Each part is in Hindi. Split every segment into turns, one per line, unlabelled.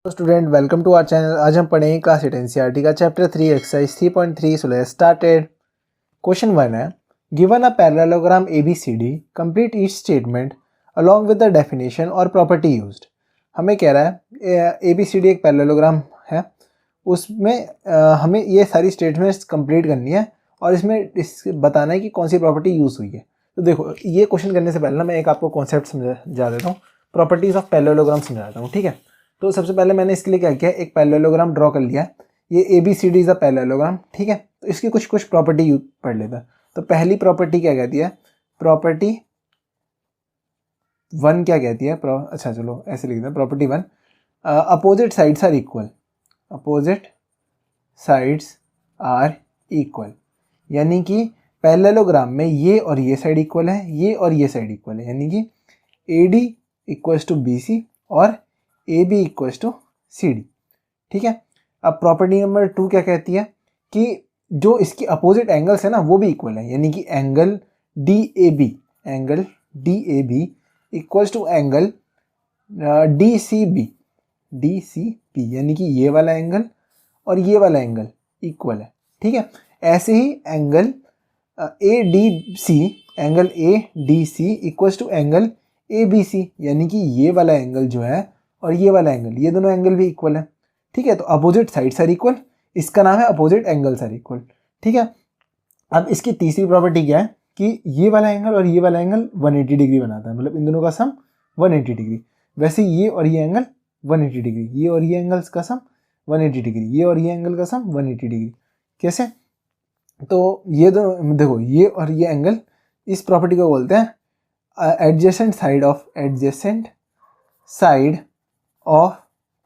Student welcome to our channel. आज हम पढ़ेंगे क्लास 8 एनसीईआरटी का chapter 3 exercise 3.3। So let's started. Question 1 है, given a parallelogram ABCD complete each statement along with the definition और प्रॉपर्टी यूज्ड। हमें कह रहा है ABCD एक पैरेललोग्राम है, उसमें हमें ये सारी स्टेटमेंट्स कंप्लीट करनी है और इसमें बताना है कि कौन सी प्रॉपर्टी यूज़ हुई है। तो देखो, ये क्वेश्चन करने से पहले ना मैं एक आपको कॉन्सेप्ट समझा देता हूँ, प्रॉपर्टीज़ ऑफ पैरेललोग्राम समझाता हूँ। ठीक है, तो सबसे पहले मैंने इसके लिए क्या किया, एक पैरेललोग्राम ड्रॉ कर लिया है। ये ABCD इज अ पैरेललोग्राम। ठीक है, तो इसकी कुछ प्रॉपर्टी पढ़ लेता है। तो पहली प्रॉपर्टी क्या कहती है, प्रॉपर्टी 1 क्या कहती है, अच्छा चलो ऐसे लिखते हैं, property 1, opposite sides are equal. Opposite sides are equal यानी कि पैरेललोग्राम में ये और ये साइड इक्वल है, ये और ये साइड इक्वल है, यानी कि AD इक्वल्स टू BC और AB इक्वल्स टू CD। ठीक है, अब प्रॉपर्टी नंबर 2 क्या कहती है कि जो इसकी अपोजिट एंगल्स है ना वो भी इक्वल है, यानी कि angle DAB equals to angle DCB यानी कि ये वाला एंगल और ये वाला एंगल इक्वल है। ठीक है, ऐसे ही angle ADC equals to angle ABC, यानी कि ये वाला एंगल जो है और ये वाला एंगल, ये दोनों एंगल भी इक्वल है। ठीक है, तो अपोजिट साइड्स आर इक्वल, इसका नाम है अपोजिट एंगल्स आर इक्वल। ठीक है, अब इसकी तीसरी प्रॉपर्टी क्या है कि ये वाला एंगल और ये वाला एंगल 180 डिग्री बनाता है, मतलब इन दोनों का सम 180 डिग्री। वैसे ये और ये एंगल 180 डिग्री, ये और ये एंगल्स का सम 180 डिग्री, ये और ये एंगल का सम 180 डिग्री। कैसे, तो ये दोनों देखो, ये और ये एंगल, इस प्रॉपर्टी को बोलते हैं adjacent side of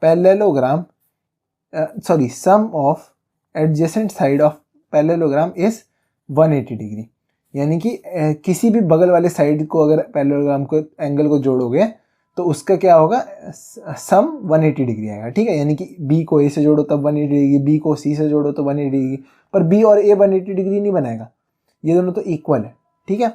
parallelogram, sorry, sum of adjacent side of parallelogram is 180 degree. यानी कि किसी भी बगल वाले साइड को अगर पैरेललोग्राम को एंगल को जोड़ोगे तो उसका क्या होगा, सम 180 डिग्री आएगा। ठीक है, यानी कि B को A से जोड़ो तब 180 डिग्री, B को C से जोड़ो तो 180 डिग्री, पर B और A 180 डिग्री नहीं बनाएगा, ये दोनों तो इक्वल है। ठीक है,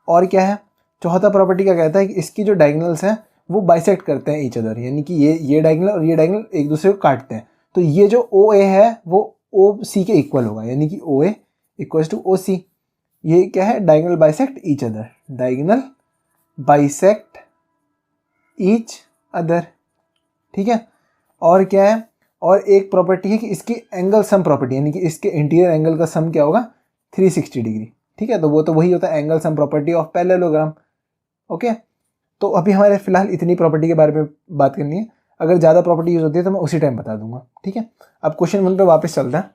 और क्या है, चौथा प्रॉपर्टी क्या कहता है कि इसकी जो डायगोनल्स हैं वो बाइसेक्ट करते हैं ईच अदर, यानी कि ये डायगोनल और ये डायगोनल एक दूसरे को काटते हैं। तो ये जो OA है वो OC के इक्वल होगा, यानी कि OA इक्वल्स टू OC। ये क्या है, diagonal bisect each other, diagonal bisect each other. ठीक है, और क्या है, और एक प्रॉपर्टी है कि इसकी एंगल सम प्रॉपर्टी, यानी कि इसके इंटीरियर एंगल का सम क्या होगा, 360 डिग्री। ठीक है, तो वो तो वही होता है angle sum property of parallelogram. Okay, तो अभी हमारे फिलहाल इतनी प्रॉपर्टी के बारे में बात करनी है, अगर ज़्यादा प्रॉपर्टी यूज होती है तो मैं उसी टाइम बता दूंगा। ठीक है, अब क्वेश्चन 1 पे वापस चलता है।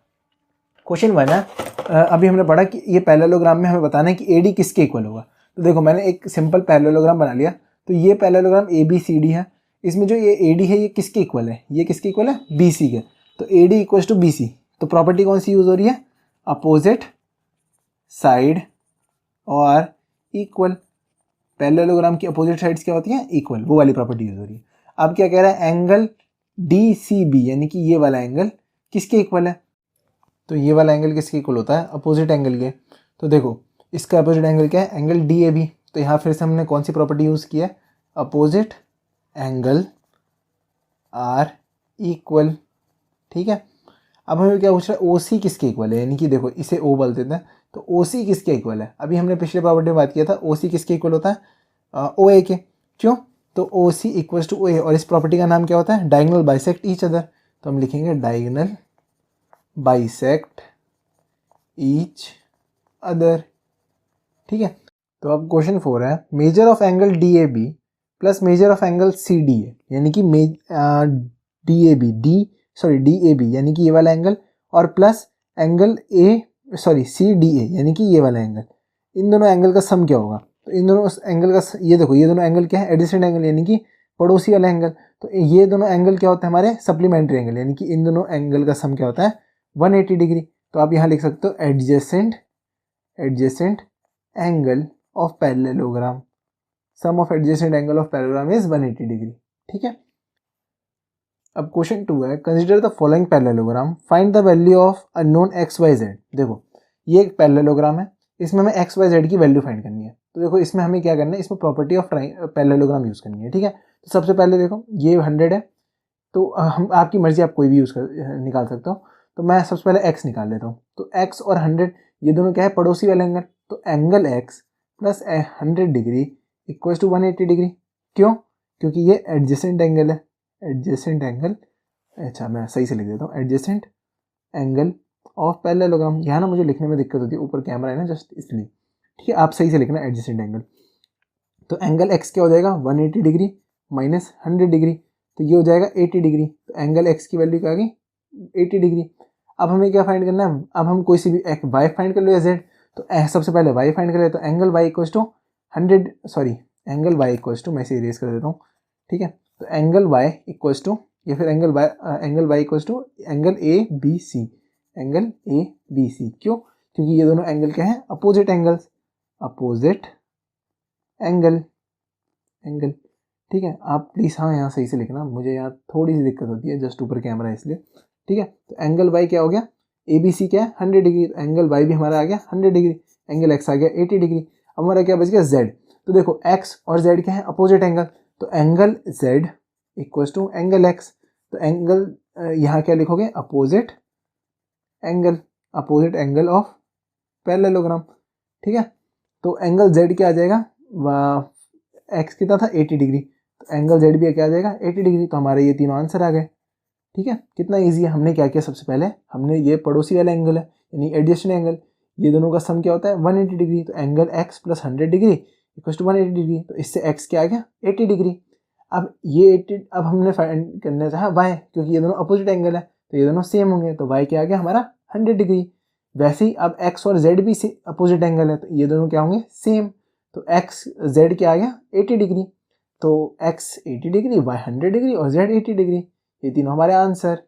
क्वेश्चन 1 है, अभी हमने पढ़ा कि ये पैरेललोग्राम में हमें बताना है कि AD किसके इक्वल होगा। तो देखो, मैंने एक सिंपल पैरेललोग्राम बना लिया। तो ये पैरेललोग्राम ABCD है, इसमें जो ये AD है ये किसके इक्वल है, ये किसके इक्वल है, BC के। तो AD इक्वल्स टू BC, तो प्रॉपर्टी कौन सी यूज हो रही है, अपोजिट साइड और इक्वल। पैरेललोग्राम की अपोजिट साइड्स क्या होती हैं, इक्वल, वो वाली प्रॉपर्टी यूज हो रही है। अब क्या कह रहा है, एंगल DCB यानी कि ये वाला एंगल किसके इक्वल है। तो ये वाला एंगल किसके इक्वल होता है, अपोजिट एंगल के। तो देखो, इसका अपोजिट एंगल क्या है, एंगल DAB। तो यहाँ फिर से हमने कौन सी प्रॉपर्टी यूज की है, अपोजिट एंगल आर इक्वल। ठीक है, अब हमें क्या पूछ रहा है, OC किसके इक्वल है, यानी कि देखो इसे O बोल देते हैं, तो OC किसके इक्वल है। अभी हमने पिछले प्रॉपर्टी में बात किया था OC किसके इक्वल होता है, OA के। क्यों, तो OC इक्वल्स टू OA, और इस प्रॉपर्टी का नाम क्या होता है, डायगोनल बाइसेक्ट ईच अदर। तो हम लिखेंगे डायगोनल बाइसेक्ट ईच अदर। ठीक है, तो अब क्वेश्चन 4 है, major of angle DAB plus major of angle CDA, यानी कि DAB यानी कि ये वाला एंगल, और प्लस एंगल CDA यानी कि ये वाला एंगल, इन दोनों एंगल का सम क्या होगा। तो इन दोनों एंगल का, ये देखो ये दोनों एंगल क्या है, एडिसेंट एंगल यानी कि पड़ोसी वाला एंगल। तो ये दोनों एंगल क्या होता है हमारे, सप्लीमेंट्री एंगल, यानी कि इन दोनों एंगल का सम क्या होता है, 180 डिग्री। तो आप यहाँ लिख सकते हो adjacent angle of parallelogram, sum of adjacent angle of parallelogram is 180 degree. ठीक है, अब क्वेश्चन 2 है, consider the following parallelogram, find the value of unknown XYZ। देखो, ये एक पैरेललोग्राम है, इसमें हमें XYZ की वैल्यू फाइंड करनी है। तो देखो, इसमें हमें क्या करना है, इसमें प्रॉपर्टी ऑफ पैरेललोग्राम यूज करनी है। ठीक है, तो सबसे पहले देखो, ये 100 है, तो हम आपकी मर्जी, आप कोई भी यूज़ कर निकाल सकते हो। तो मैं सबसे पहले x निकाल लेता हूँ। तो x और 100 ये दोनों क्या है, पड़ोसी वाले एंगल। तो angle x plus 100 degree equal to 180 degree. क्यों? क्योंकि ये एडजेसेंट एंगल है, एडजेसेंट एंगल। अच्छा मैं सही से लिख देता हूँ, एडजेसेंट एंगल ऑफ पैरेललोग्राम। यहाँ ना मुझे लिखने में दिक्कत होती है, ऊपर कैमरा है ना जस्ट इसलिए। ठीक है, आप सही से लिखना एडजेसेंट एंगल। तो एंगल x क्या हो जाएगा, 180 डिग्री माइनस 100 डिग्री, तो ये हो जाएगा 80 डिग्री। तो एंगल x की वैल्यू क्या आ गई, 80 डिग्री। अब हमें क्या फाइंड करना है, अब हम कोई सी भी एक y फाइंड कर लो या z। तो सबसे पहले y फाइंड कर ले, तो angle y equal to 100, sorry angle y equal to, मैं इसे इरेज कर देता हूँ। ठीक है, तो एंगल y इक्वल टू, या फिर angle y equal to angle ABC, angle ABC। क्यों? क्योंकि ये दोनों एंगल क्या है, opposite angles, opposite angle, angle. ठीक है, आप प्लीज़ हाँ यहाँ सही से लिखना, मुझे यहाँ थोड़ी सी दिक्कत होती है, जस्ट ऊपर कैमरा है इसलिए। ठीक है, तो एंगल y क्या हो गया, ABC क्या है 100 डिग्री, तो एंगल y भी हमारा आ गया 100 डिग्री, एंगल x आ गया 80 डिग्री। अब हमारा क्या बच गया, z। तो देखो x और z क्या है, अपोजिट एंगल। तो angle z equal to angle x। तो एंगल यहाँ क्या लिखोगे, opposite angle, opposite angle of parallelogram. ठीक है, तो एंगल z क्या आ जाएगा, x कितना था 80 डिग्री, तो एंगल z भी क्या आ जाएगा 80 डिग्री। तो हमारे ये तीनों आंसर आ गए। ठीक है, कितना इजी है। हमने क्या किया, सबसे पहले हमने ये पड़ोसी वाला एंगल है यानी एडजेसेंट एंगल, ये दोनों का सम क्या होता है 180 डिग्री। तो angle x plus 100 degree equal to 180 degree, तो इससे x क्या आ गया 80 डिग्री। अब ये 80, अब हमने फाइंड करना चाहा y, क्योंकि ये दोनों अपोजिट एंगल है तो ये दोनों सेम होंगे, तो y क्या आ गया हमारा 100 डिग्री। वैसे ही अब x और z भी अपोजिट एंगल है तो ये दोनों क्या होंगे, सेम। तो x z क्या आ गया 80 डिग्री, तो x 80 डिग्री, y 100 डिग्री और z 80 डिग्री, ये तीनों हमारे आंसर।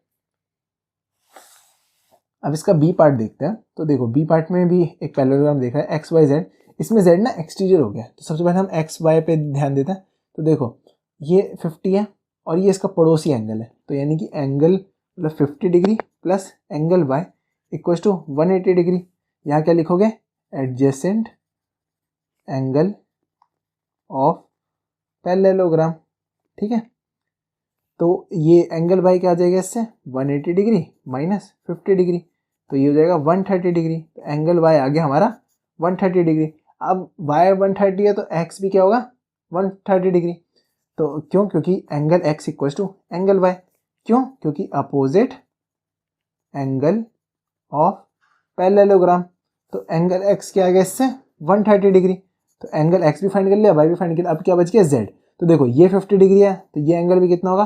अब इसका बी पार्ट देखते हैं। तो देखो बी पार्ट में भी एक पैरेललोग्राम देखा है एक्स वाई जेड, इसमें जेड ना एक्सटीरियर हो गया। तो सबसे पहले हम एक्स वाई पे ध्यान देते हैं। तो देखो ये 50 है और ये इसका पड़ोसी एंगल है, तो यानी कि एंगल मतलब 50 degree plus angle y equal to 180 degree. यहाँ क्या लिखोगे, एडजेसेंट एंगल ऑफ पैरेललोग्राम। ठीक है, तो ये एंगल वाई क्या आ जाएगा इससे 180 डिग्री माइनस 50 डिग्री, तो ये हो जाएगा 130 डिग्री। तो एंगल वाई आ गया हमारा 130 डिग्री। अब वाई 130 है तो एक्स भी क्या होगा 130 डिग्री। तो क्यों, क्योंकि angle x equal to angle y. क्यों, क्योंकि अपोजिट एंगल ऑफ पैरेललोग्राम। तो एंगल एक्स क्या आ गया इससे 130 डिग्री, तो एंगल एक्स भी फाइंड कर लिया, वाई भी फाइंड कर लिया। अब क्या बच गया जेड। तो देखो ये 50 डिग्री है तो ये एंगल भी कितना होगा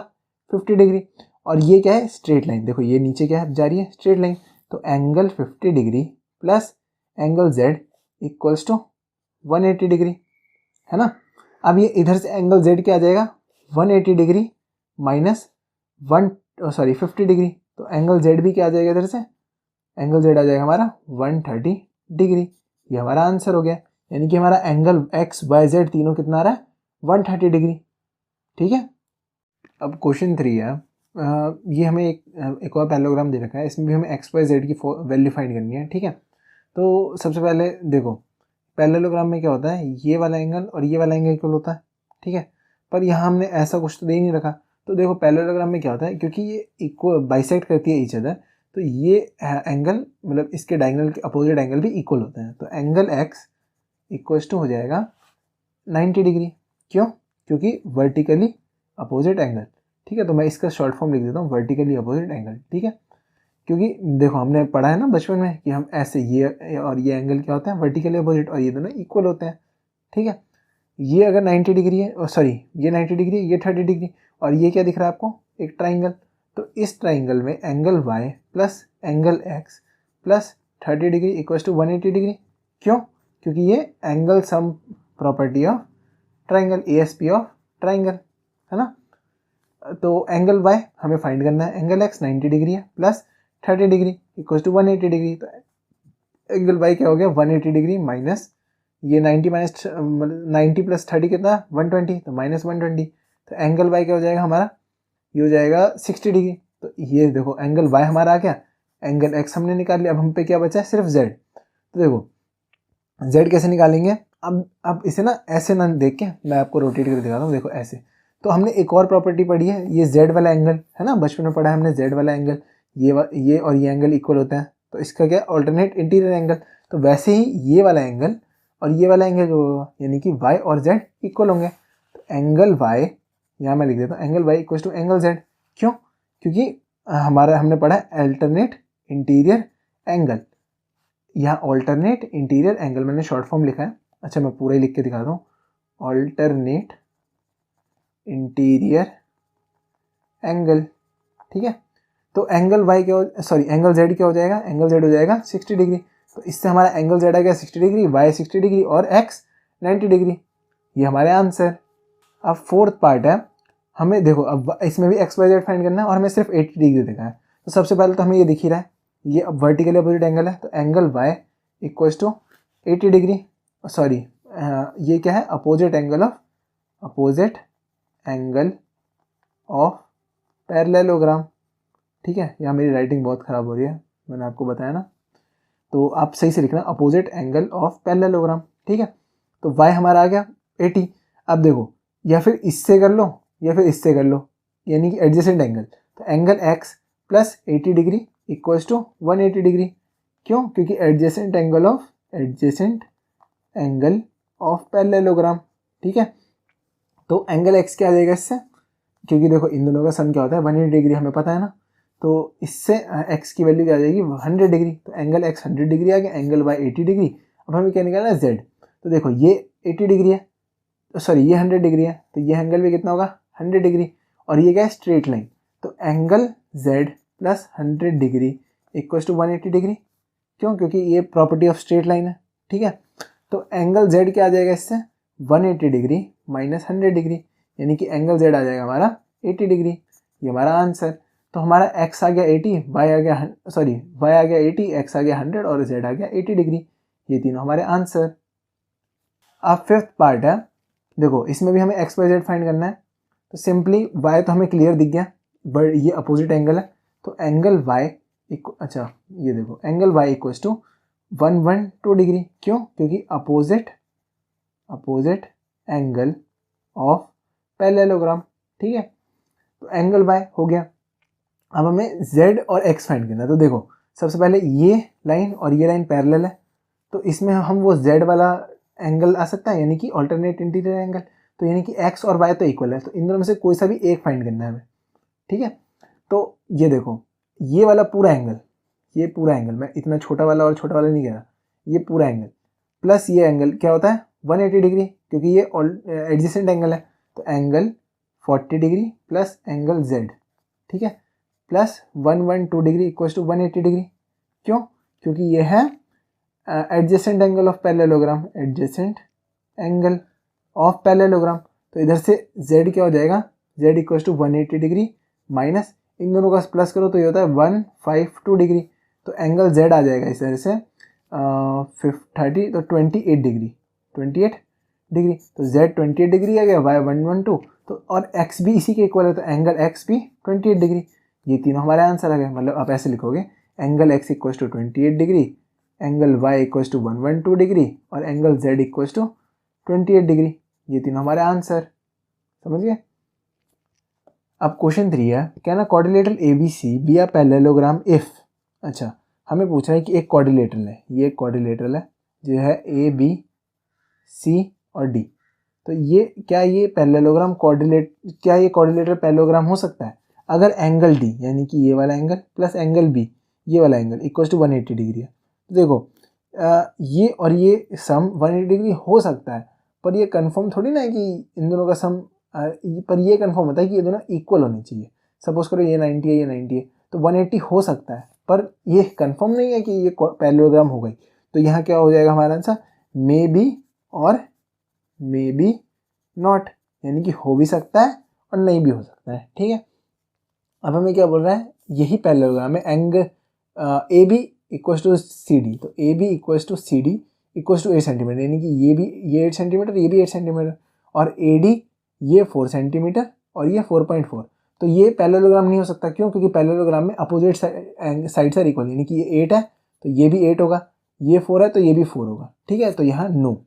50 डिग्री, और ये क्या है स्ट्रेट लाइन। देखो ये नीचे क्या है जा रही है स्ट्रेट लाइन, तो angle 50 degree plus angle z equals to 180 degree, है ना। अब ये इधर से एंगल जेड क्या आ जाएगा 180 डिग्री माइनस 50 डिग्री, तो एंगल जेड भी क्या आ जाएगा इधर से, एंगल जेड आ जाएगा हमारा 130 डिग्री। ये हमारा आंसर हो गया, यानी कि हमारा एंगल एक्स वाई जेड तीनों कितना आ रहा है 130 डिग्री। ठीक है, अब क्वेश्चन 3 है। ये हमें एक और पैरेललोग्राम दे रखा है, इसमें भी हमें एक्स वाई जेड की वैल्यू फाइंड करनी है। ठीक है, तो सबसे पहले देखो पैरेललोग्राम में क्या होता है, ये वाला एंगल और ये वाला एंगल इक्वल होता है। ठीक है, पर यहाँ हमने ऐसा कुछ तो दे ही नहीं रखा। तो देखो पैरेललोग्राम में क्या होता है, क्योंकि ये इक्वल बाइसेक्ट करती है ईच अदर, तो ये एंगल मतलब इसके डायगोनल के अपोजिट एंगल भी इक्वल होते हैं। तो एंगल एक्स इक्वल टू हो जाएगा 90 डिग्री। क्यों, क्योंकि वर्टिकली अपोजिट एंगल। ठीक है, तो मैं इसका शॉर्ट फॉर्म लिख देता हूँ, वर्टिकली अपोजिट एंगल। ठीक है, क्योंकि देखो हमने पढ़ा है ना बचपन में कि हम ऐसे ये और ये एंगल क्या होते हैं वर्टिकली अपोजिट, और ये दोनों इक्वल होते हैं। ठीक है, ये अगर 90 डिग्री है, और सॉरी ये 90 डिग्री, ये 30 डिग्री, और ये क्या दिख रहा है आपको एक ट्राइंगल। तो इस ट्राइंगल में angle Y plus angle x plus 30 degree equal to 180 degree. क्यों, क्योंकि ये angle sum property of triangle, ASP of triangle, है ना। तो एंगल वाई हमें फाइंड करना है, एंगल एक्स 90 डिग्री है plus 30 degree equal to 180 degree. तो एंगल वाई क्या हो गया 180 डिग्री माइनस ये 90 माइनस 90 प्लस 30 कितना 120, तो माइनस 120। तो एंगल वाई क्या हो जाएगा हमारा, ये हो जाएगा 60 डिग्री। तो ये देखो एंगल वाई हमारा आ गया, एंगल एक्स हमने निकाल लिया, अब हम पे क्या बचा है सिर्फ जेड। तो देखो जेड कैसे निकालेंगे, अब इसे ना ऐसे ना देख के मैं आपको रोटेट करके दिखाता हूँ। देखो ऐसे, तो हमने एक और प्रॉपर्टी पढ़ी है, ये z वाला एंगल है ना, बचपन में पढ़ा है हमने z वाला एंगल, ये और ये एंगल इक्वल होता है, तो इसका क्या ऑल्टरनेट इंटीरियर एंगल। तो वैसे ही ये वाला एंगल और ये वाला एंगल जो होगा यानी कि y और z इक्वल होंगे। तो एंगल y यहाँ मैं लिख देता हूँ, angle y equal to angle z। क्यों? क्योंकि हमने पढ़ा है अल्टरनेट इंटीरियर एंगल, यहाँ ऑल्टरनेट इंटीरियर एंगल मैंने शॉर्ट फॉर्म लिखा है। अच्छा मैं पूरा ही लिख के दिखाता हूँ, ऑल्टरनेट इंटीरियर एंगल, ठीक है। तो एंगल y एंगल z क्या हो जाएगा, एंगल z हो जाएगा 60 डिग्री। तो इससे हमारा एंगल z आ गया 60 डिग्री, y 60 डिग्री और x 90 डिग्री। ये हमारे आंसर। अब फोर्थ पार्ट है, हमें देखो अब इसमें भी x y z फाइंड करना है और हमें सिर्फ 80 डिग्री देखा है। तो सबसे पहले तो हमें ये दिख ही रहा है, ये अब वर्टिकली अपोजिट एंगल है, तो angle y equal to 80 degree, ये क्या है, अपोजिट एंगल ऑफ पैरेललोग्राम, ठीक है। यहाँ मेरी राइटिंग बहुत ख़राब हो रही है, मैंने आपको बताया ना, तो आप सही से लिखना, अपोजिट एंगल ऑफ पैरेललोग्राम, ठीक है। तो y हमारा आ गया 80। अब देखो या फिर इससे कर लो या फिर इससे कर लो, यानी कि एडजेसेंट एंगल, तो angle x plus 80 degree equals to 180 degree. क्यों? क्योंकि एडजेसेंट एंगल ऑफ पैरेललोग्राम, ठीक है। तो एंगल x क्या आ जाएगा इससे, क्योंकि देखो इन दोनों का सम क्या होता है 180 डिग्री, हमें पता है ना, तो इससे x की वैल्यू क्या आ जाएगी 100 डिग्री। तो एंगल x 100 डिग्री आ गया, एंगल y 80 डिग्री। अब हमें क्या निकालना है z। तो देखो ये 80 डिग्री है, सॉरी ये 100 डिग्री है, तो ये एंगल भी कितना होगा 100 डिग्री, और ये क्या है स्ट्रेट लाइन। तो angle z plus 100 degree equal to 180 degree. क्यों? क्योंकि ये प्रॉपर्टी ऑफ स्ट्रेट लाइन है, ठीक है। तो एंगल z क्या आ जाएगा इससे 180 डिग्री माइनस 100 डिग्री, यानी कि एंगल z आ जाएगा हमारा 80 डिग्री। ये हमारा आंसर। तो हमारा x आ गया 80, y आ गया y आ गया 80, x आ गया 100 और z आ गया 80 डिग्री। ये तीनों हमारे आंसर। अब फिफ्थ पार्ट है, देखो इसमें भी हमें x y z फाइंड करना है। तो सिंपली y तो हमें क्लियर दिख गया, बट ये अपोजिट एंगल है, तो एंगल y अच्छा ये देखो angle y equals to 112 degree. क्यों? क्योंकि अपोजिट एंगल ऑफ पैरेललोग्राम, ठीक है। तो एंगल y हो गया। अब हमें z और x फाइंड करना है। तो देखो सबसे पहले ये लाइन और ये लाइन पैरेलल है, तो इसमें हम वो z वाला एंगल आ सकता है, यानी कि अल्टरनेट इंटीरियर एंगल। तो यानी कि x और y तो इक्वल है, तो इन दोनों में से कोई सा भी एक फाइंड करना है हमें, ठीक है। तो ये देखो ये वाला पूरा एंगल, मैं इतना छोटा वाला और छोटा वाला नहीं कह रहा, ये पूरा एंगल प्लस ये एंगल क्या होता है 180 डिग्री, क्योंकि ये एडजेसेंट एंगल है। तो angle 40 degree plus angle z, ठीक है, plus 112 degree equal to 180 degree. क्यों? क्योंकि ये है एडजेसेंट एंगल ऑफ पैरेललोग्राम, तो इधर से z क्या हो जाएगा, z equal to 180 degree minus इन दोनों का प्लस करो तो ये होता है 152 डिग्री। तो एंगल z आ जाएगा इस तरह से 30 तो 28 डिग्री। तो z 28 डिग्री आ गया, y 112, तो और x भी इसी के इक्वल है, तो एंगल x भी 28 डिग्री। ये तीनों हमारे आंसर आ गए। मतलब आप ऐसे लिखोगे angle x equal to 28 degree, angle y equal to 112 degree और angle z equal to 28 degree. ये तीनों हमारे आंसर, समझ गए। अब क्वेश्चन 3 है, कहना quadrilateral ABC be a parallelogram if. अच्छा हमें पूछना है कि एक क्वाड्रिलेटरल है, ये एक क्वाड्रिलेटरल है जो है ABC और D। तो ये ये क्वाड्रिलेटरल पैरेललोग्राम हो सकता है अगर एंगल D यानी कि ये वाला एंगल प्लस एंगल B ये वाला एंगल इक्वल टू 180 डिग्री है। तो देखो ये और ये सम 180 डिग्री हो सकता है, पर ये कंफर्म थोड़ी ना है कि इन दोनों का सम, पर ये कंफर्म होता है कि ये दोनों इक्वल होने चाहिए। सपोज करो ये 90 है ये 90 है, तो 180 हो सकता है, पर ये कंफर्म नहीं है कि ये पैरेललोग्राम हो गई। तो यहाँ क्या हो जाएगा हमारा आंसर, मे बी और मे बी नॉट, यानी कि हो भी सकता है और नहीं भी हो सकता है, ठीक है। अब हमें क्या बोल रहा है, यही पैरेललोग्राम है, angle A B equals to C D. तो A B equals to C D equals to 8 centimetre, यानी कि ये 8 सेंटीमीटर, ये भी 8 सेंटीमीटर, और ए डी ये 4 सेंटीमीटर और ये 4.4। तो ये पैरेललोग्राम नहीं हो सकता। क्यों? क्योंकि पैरेललोग्राम में अपोजिट साइड्स आर इक्वल, यानी कि ये 8 है तो ये भी 8 होगा, ये 4 है तो ये भी 4 होगा, ठीक है। तो यहाँ नो।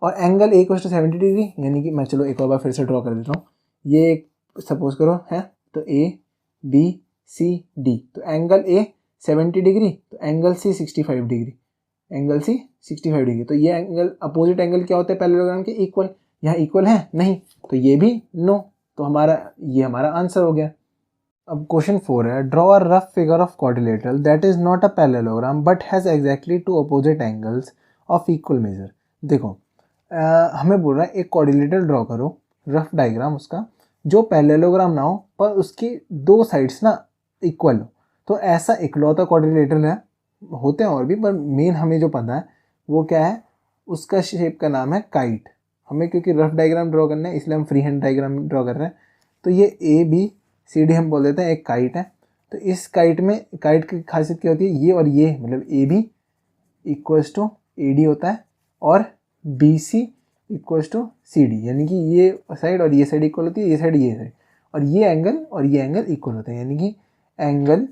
और angle A equals to 70 degree, यानी कि मैं चलो एक और बार फिर से ड्रॉ कर देता हूँ। ये एक सपोज करो है, तो ए बी सी डी, तो एंगल ए 70 डिग्री, तो angle C 65 degree, angle C 65 degree. तो ये एंगल अपोजिट एंगल क्या होते हैं पैरेललोग्राम के? इक्वल। यहाँ इक्वल है नहीं, तो ये भी नो, तो ये हमारा आंसर हो गया। अब क्वेश्चन 4 है, draw a rough figure of quadrilateral that is not a parallelogram but has exactly two opposite angles of equal measure. देखो हमें बोल रहा है एक क्वाड्रिलेटरल ड्रॉ करो, रफ डायग्राम उसका, जो पैरेललोग्राम ना हो पर उसकी दो साइड्स ना इक्वल हो। तो ऐसा इकलौता क्वाड्रिलेटरल है, होते हैं और भी, पर मेन हमें जो पता है वो क्या है, उसका शेप का नाम है काइट। हमें क्योंकि रफ डायग्राम ड्रॉ करना है इसलिए हम फ्री हैंड डायग्राम ड्रॉ कर रहे हैं। तो ये ए बी सी डी हम बोल देते हैं एक काइट है। तो इस काइट में, काइट की खासियत क्या होती है, ये और ये मतलब A B equals to A D होता है और B C equals to C D, यानी कि ये साइड और ये साइड इक्वल होती है, ये साइड और ये एंगल इक्वल होते हैं, यानी कि angle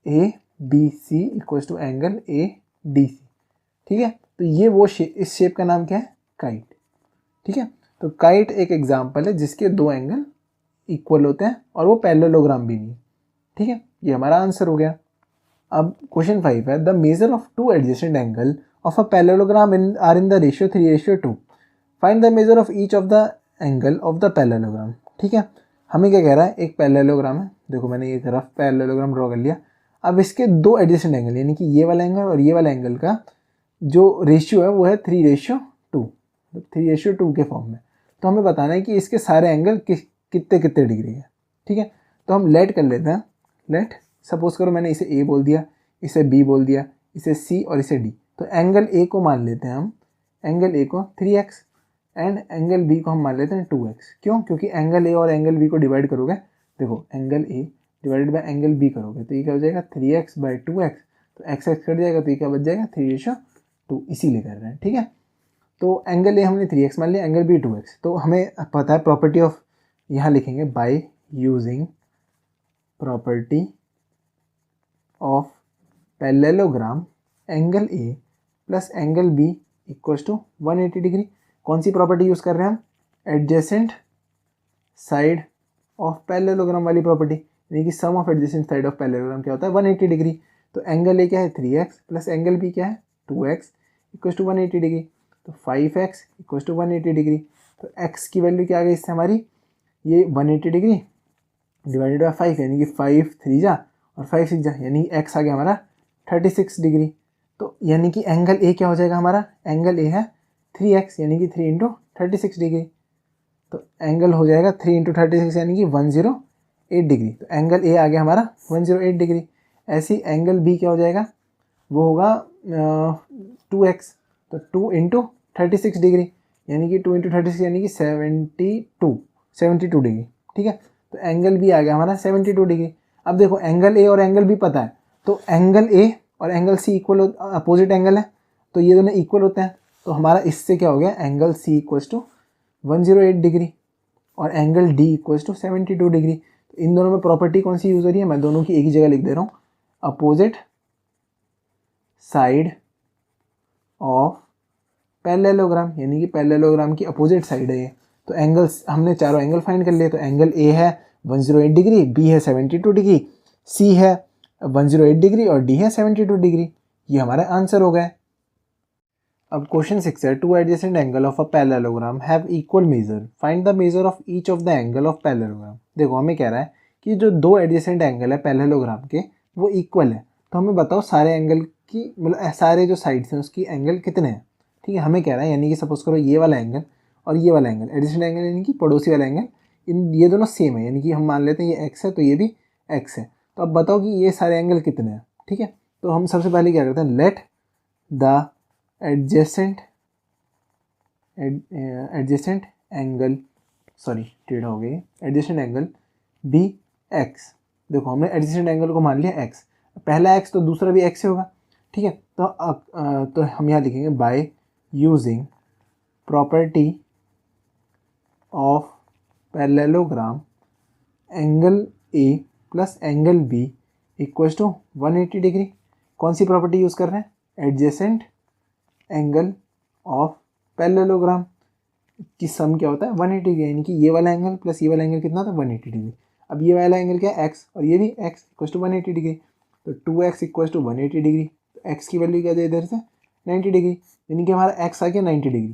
A B C equals to angle A D C. ठीक है, तो ये वो इस शेप का नाम क्या है? काइट। ठीक है, तो काइट एक एग्जाम्पल है जिसके दो एंगल इक्वल होते हैं और वो पैरेललोग्राम भी नहीं। ठीक है, ये हमारा आंसर हो गया। अब क्वेश्चन 5 है, the measure of two adjacent angle of a parallelogram are in the ratio 3:2। Find the measure of each of the angle of the parallelogram. ठीक है, हमें क्या कह रहा है, एक पैरेललोग्राम है, देखो मैंने एक रफ पैरेललोग्राम ड्रॉ कर लिया। अब इसके दो एडजेसेंट एंगल, यानी कि ये वाला एंगल और ये वाला एंगल का जो रेशियो है वो है 3:2, 3:2 के फॉर्म में। तो हमें बताना है कि इसके सारे एंगल कितने कितने डिग्री है। ठीक है, तो हम लेट कर लेते हैं। लेट सपोज करो मैंने इसे ए बोल दिया, इसे बी बोल दिया, इसे सी और इसे डी। तो एंगल ए को मान लेते हैं हम, एंगल ए को 3x एंड एंगल बी को हम मान लेते हैं 2x। क्यों? क्योंकि एंगल ए और एंगल बी को डिवाइड करोगे, देखो angle A divided by angle B करोगे तो ये क्या हो जाएगा 3x/2x, तो x कट जाएगा तो ये क्या बच जाएगा 3:2, इसीलिए कर रहे हैं। ठीक है, तो एंगल ए हमने 3x मान लिया, एंगल बी 2x। तो हमें पता है प्रॉपर्टी ऑफ, यहाँ लिखेंगे by using property of parallelogram angle A plus angle B equals to 180 degree. कौन सी प्रॉपर्टी यूज़ कर रहे हैं हम? एडजेसेंट साइड ऑफ पैरेललोग्राम वाली प्रॉपर्टी, यानी कि sum of adjacent side of parallelogram क्या होता है 180 डिग्री। तो एंगल ए क्या है 3x प्लस एंगल बी क्या है 2x इक्वल्स टू 180 डिग्री। तो 5x इक्वल्स टू 180 डिग्री। तो x की वैल्यू क्या आ गई इससे हमारी, ये 180 डिग्री डिवाइडेड बाय 5, यानी कि 5 3 जा और 5 6 जा, यानी x आ गया हमारा 36 डिग्री। तो यानी कि एंगल ए क्या हो जाएगा हमारा, एंगल ए है 3x यानी कि 3 × 36 डिग्री। तो एंगल हो जाएगा 3 × 36 यानी कि 108 डिग्री। तो एंगल ए आ गया हमारा 108 डिग्री। ऐसी एंगल बी क्या हो जाएगा, वो होगा 2x, तो 2 × 36 डिग्री यानी कि 2 × 36 यानी कि 72 डिग्री। ठीक है, तो एंगल बी आ गया हमारा 72 डिग्री। अब देखो एंगल ए और एंगल बी पता है, तो एंगल ए और angle C equal, opposite angle है, तो ये दोनों इक्वल होते हैं। तो हमारा इससे क्या हो गया, angle C equals to 108 degree और angle D equals to 72 degree. तो इन दोनों में प्रॉपर्टी कौन सी यूज़ हो रही है, मैं दोनों की एक ही जगह लिख दे रहा हूँ, अपोजिट साइड ऑफ पैरेललोग्राम, यानी कि पैरेललोग्राम की अपोजिट साइड है ये। तो एंगल्स हमने चारों एंगल फाइंड कर लिए। तो एंगल ए है 108 डिग्री, बी है 72 डिग्री, सी है 108 डिग्री और डी है 72 डिग्री। ये हमारा आंसर हो गया। अब क्वेश्चन 6 है, to adjacent angle of a parallelogram have equal major, find the measure of each of the angle of parallelogram. देखो हमें कह रहा है कि जो दो एडजेसेंट एंगल है पैरेललोग्राम के वो इक्वल है। तो हमें बताओ सारे एंगल की, मतलब सारे जो साइड्स हैं उसकी एंगल कितने हैं। ठीक है, हमें कह रहा है यानी कि सपोज करो ये वाला एंगल और ये वाला एंगल, एडजेसेंट एंगल यानी कि पड़ोसी वाला एंगल, इन ये दोनों सेम है, यानी कि हम मान लेते हैं ये x है तो ये भी x है। तो अब बताओ कि ये सारे एंगल कितने हैं। ठीक है, तो हम सबसे पहले क्या करते हैं, let the adjacent angle, sorry टेढ़ा हो गया, एडजेसेंट एंगल बी x। देखो हमने एडजेसेंट एंगल को मान लिया x, पहला x तो दूसरा भी x ही होगा। ठीक है, तो हम यहाँ लिखेंगे by using property of parallelogram angle A plus angle B equals to 180 degree. कौन सी प्रॉपर्टी यूज़ कर रहे हैं, एडजेसेंट एंगल ऑफ पैरेललोग्राम, कि सम क्या होता है 180 डिग्री, यानी कि ये वाला एंगल प्लस ये वाला एंगल कितना था 180 डिग्री। अब ये वाला एंगल क्या है x और ये भी x इक्वल टू 180 डिग्री, तो 2x इक्वल टू 180 डिग्री, तो x की वैल्यू क्या दे इधर से 90 डिग्री, यानी कि हमारा x आ गया 90 डिग्री।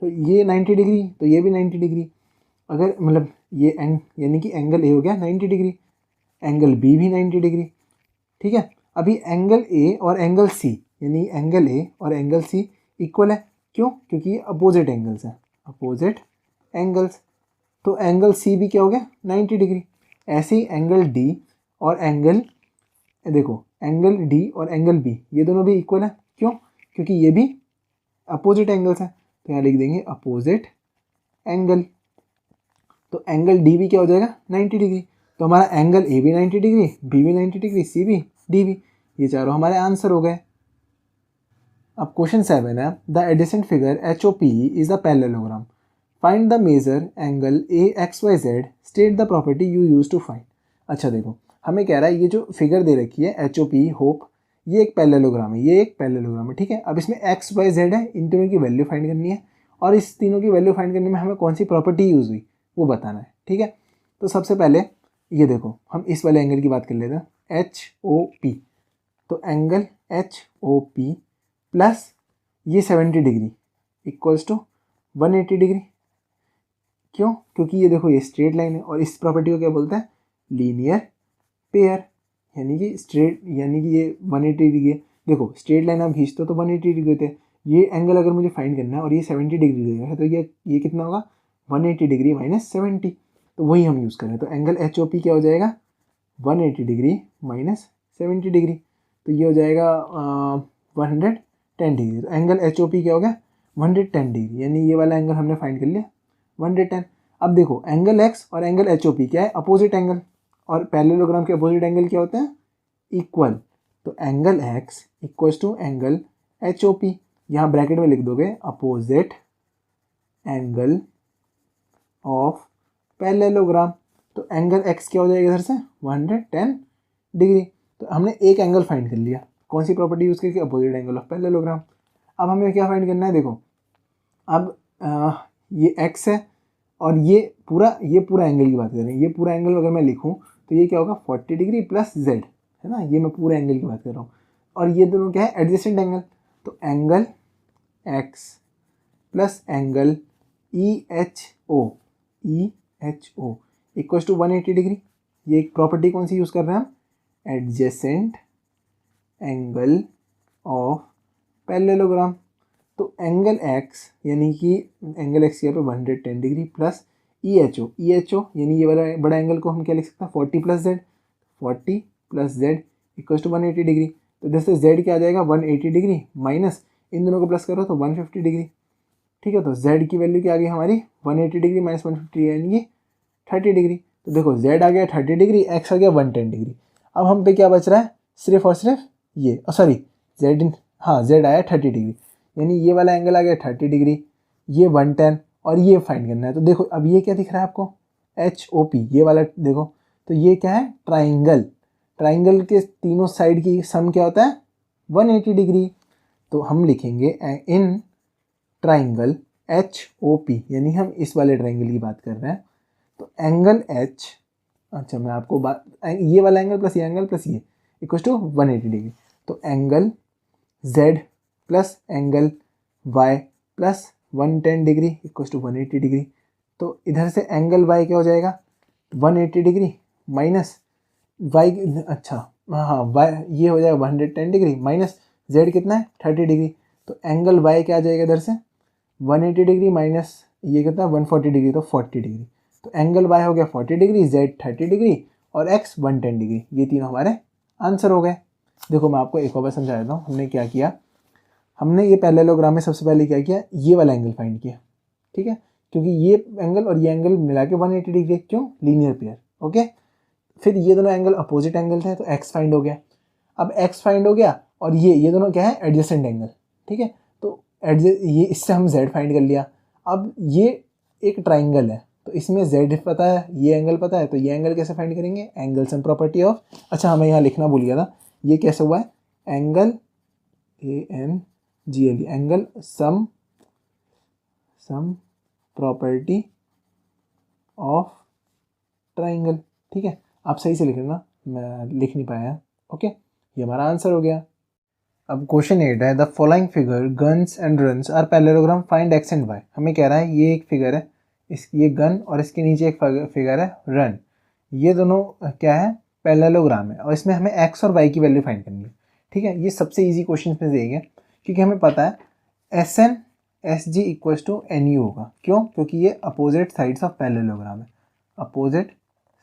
तो ये 90 डिग्री तो ये भी 90 डिग्री, अगर मतलब ये यानी कि एंगल ए हो गया 90 डिग्री, एंगल बी भी 90 डिग्री। ठीक है, अभी एंगल ए और एंगल सी, यानी एंगल ए और एंगल सी इक्वल है, क्यों? क्योंकि ये अपोजिट एंगल्स हैं, अपोजिट एंगल्स। तो एंगल सी भी क्या हो गया 90 डिग्री। ऐसे ही एंगल डी और एंगल, देखो एंगल डी और एंगल बी ये दोनों भी इक्वल है, क्यों? क्योंकि ये भी अपोजिट एंगल्स हैं, तो यहाँ लिख देंगे अपोजिट एंगल। तो एंगल डी भी क्या हो जाएगा 90 डिग्री, तो हमारा एंगल ए भी 90 डिग्री, बी भी 90 डिग्री, सी भी, डी भी, ये चारों हमारे आंसर हो गए। अब क्वेश्चन 7 है, the adjacent figure H O P is a parallelogram, find the measure angle A X Y Z, state the property you use to find. अच्छा देखो, हमें कह रहा है ये जो फिगर दे रखी है एच ओ पी होप, ये एक पैरेललोग्राम है, ये एक पैरेललोग्राम है। ठीक है, अब इसमें एक्स वाई जेड है, इन तीनों की वैल्यू फाइंड करनी है, और इस तीनों की वैल्यू फाइंड करने में हमें कौन सी प्रॉपर्टी यूज़ हुई वो बताना है। ठीक है, तो सबसे पहले ये देखो, हम इस वाले एंगल की बात कर लेते हैं, एच ओ पी। तो angle H O P plus ये 70 डिग्री इक्वल्स टू 180 डिग्री। क्यों? क्योंकि ये देखो ये स्ट्रेट लाइन है, और इस प्रॉपर्टी को क्या बोलते हैं लीनियर पेयर, यानी कि स्ट्रेट, यानी कि ये 180 डिग्री। देखो स्ट्रेट लाइन आप खींचते हो तो 180 डिग्री होते हैं, ये एंगल अगर मुझे फाइंड करना है और ये 70 डिग्री देगा है, तो ये कितना होगा 180 डिग्री माइनस 70, तो वही हम यूज़ करें। तो एंगल एच ओ पी क्या हो जाएगा 180 डिग्री माइनस 70 डिग्री, तो ये हो जाएगा 110 डिग्री। तो एंगल एच ओ पी क्या हो गया 110 डिग्री, यानी ये वाला एंगल हमने फाइंड कर लिया 110। अब देखो एंगल एक्स और एंगल एच ओ पी क्या है अपोजिट एंगल, और पैरेललोग्राम के अपोजिट एंगल क्या होते हैं इक्वल। तो angle x equals to angle H O P, यहाँ ब्रैकेट में लिख दोगे अपोजिट एंगल ऑफ पैरेललोग्राम। तो एंगल एक्स क्या हो जाएगा इधर से 110 डिग्री। तो हमने एक एंगल फाइंड कर लिया, कौन सी प्रॉपर्टी यूज़ करके अपोजिट एंगल ऑफ पैरेललोग्राम। अब हमें क्या फाइंड करना है, देखो अब ये एक्स है और ये पूरा एंगल की बात करें, ये पूरा एंगल अगर मैं लिखूं तो ये क्या होगा 40 डिग्री प्लस जेड, है ना, ये मैं पूरे एंगल की बात कर रहा हूँ, और ये दोनों क्या है एडजेसेंट एंगल। तो angle x plus angle E H O equals to 180 degree. ये एक प्रॉपर्टी कौन सी यूज़ कर रहे हैं हम, एडजेसेंट एंगल ऑफ पैरेललोग्राम। तो एंगल एक्स यानी कि एंगल एक्स यहाँ पे 110 degree plus E H O यानी ये वाला बड़ा एंगल को हम क्या लिख सकते हैं 40 plus Z equals to 180 degree. तो जैसे जेड क्या आ जाएगा 180 डिग्री माइनस इन दोनों को प्लस करो तो 150 डिग्री। ठीक है, तो जेड की वैल्यू क्या आ गई हमारी 180 डिग्री माइनस 150 यानी कि 30 डिग्री। तो देखो जेड आ गया 30 डिग्री, एक्स आ गया 110 डिग्री। अब हम पे क्या बच रहा है सिर्फ और सिर्फ ये, सॉरी जेड, हाँ जेड आया 30 डिग्री, यानी ये वाला एंगल आ गया 30 डिग्री, ये 110 और ये फाइंड करना है। तो देखो अब ये क्या दिख रहा है आपको एच ओ पी, ये वाला देखो, तो ये क्या है ट्राइंगल के तीनों साइड की सम क्या होता है 180 डिग्री। तो हम लिखेंगे in triangle H O P, यानी हम इस वाले ट्राइंगल की बात कर रहे हैं। तो एंगल एच, अच्छा मैं आपको ये वाला एंगल प्लस ये एंगल प्लस ये इक्वल टू 180 डिग्री। तो angle Z plus angle Y plus 110 degree equal to 180 degree. तो इधर से एंगल वाई क्या हो जाएगा 180 डिग्री माइनस वाई, अच्छा हाँ वाई ये हो जाएगा 110 डिग्री माइनस जेड कितना है 30 डिग्री। तो एंगल वाई क्या आ जाएगा इधर से 180 डिग्री माइनस ये कितना 140 डिग्री, तो 40 डिग्री। तो एंगल वाई हो गया 40 डिग्री, जेड 30 डिग्री और एक्स 110 डिग्री, ये तीनों हमारे आंसर हो गए। देखो मैं आपको एक और बार समझा देता हूँ हमने क्या किया। हमने ये पैरेललोग्राम में सबसे पहले क्या किया, ये वाला एंगल फाइंड किया, ठीक है, क्योंकि ये एंगल और ये एंगल मिला के 180 डिग्री, क्यों लीनियर पेयर, ओके। फिर ये दोनों एंगल अपोजिट एंगल थे तो एक्स फाइंड हो गया। अब एक्स फाइंड हो गया और ये दोनों क्या है एडजेसेंट एंगल, ठीक है, तो ये इससे हम जेड फाइंड कर लिया। अब ये एक ट्राइंगल है तो इसमें जेड पता है, ये एंगल पता है, तो ये एंगल कैसे फाइंड करेंगे, एंगल सम प्रॉपर्टी ऑफ, अच्छा हमें यहाँ लिखना भूल गया था, ये कैसे हुआ है angle ANGLE, angle sum property of triangle. ठीक है, आप सही से लिख लेना, मैं लिख नहीं पाया। ओके, ये हमारा आंसर हो गया। अब क्वेश्चन 8 है, the following figure guns and runs are parallelogram, find x and y. हमें कह रहा है ये एक फिगर है, ये गन और इसके नीचे एक फिगर है रन, ये दोनों क्या है, पैरेललोग्राम है और इसमें हमें एक्स और वाई की वैल्यू फाइंड करनी है। ठीक है, ये सबसे ईजी क्वेश्चन में से एक है क्योंकि हमें पता है S N S G equals to N U होगा। क्यों? क्योंकि ये अपोजिट साइड्स ऑफ पैरेललोग्राम है, अपोजिट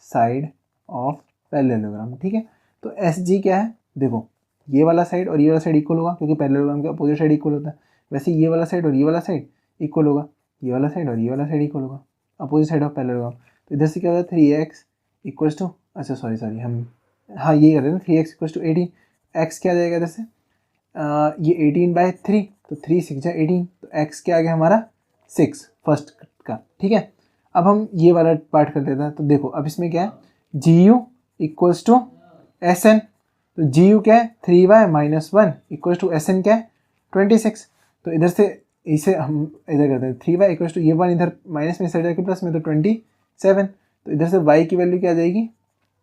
साइड ऑफ पैरेललोग्राम। ठीक है, तो एस जी क्या है, देखो ये वाला साइड और ये वाला साइड इक्वल होगा क्योंकि पैरेललोग्राम के अपोजिट साइड इक्वल होता है। वैसे ये वाला साइड और ये वाला साइड इक्वल होगा, ये वाला साइड और ये वाला साइड इक्वल होगा, अपोजिट साइड ऑफ पैरेललोग्राम। तो इधर से क्या होगा 3x इक्वल्स टू, अच्छा सॉरी हम हाँ ये कर रहे हैं 3x इक्वल्स टू 18, x क्या आ जाएगा इधर से ये 18/3, तो 3 6 18, तो x क्या आ गया हमारा 6 फर्स्ट का। ठीक है, अब हम ये वाला पार्ट कर लेते हैं। तो देखो अब इसमें क्या है, G U equals to S N, तो जी यू क्या है 3y - 1 equals to S N क्या है 26। तो इधर से इसे हम इधर करते हैं 3y इक्वल्स टू ये 1 इधर माइनस में साइड प्लस में, तो 27। तो इधर से y की वैल्यू क्या आ जाएगी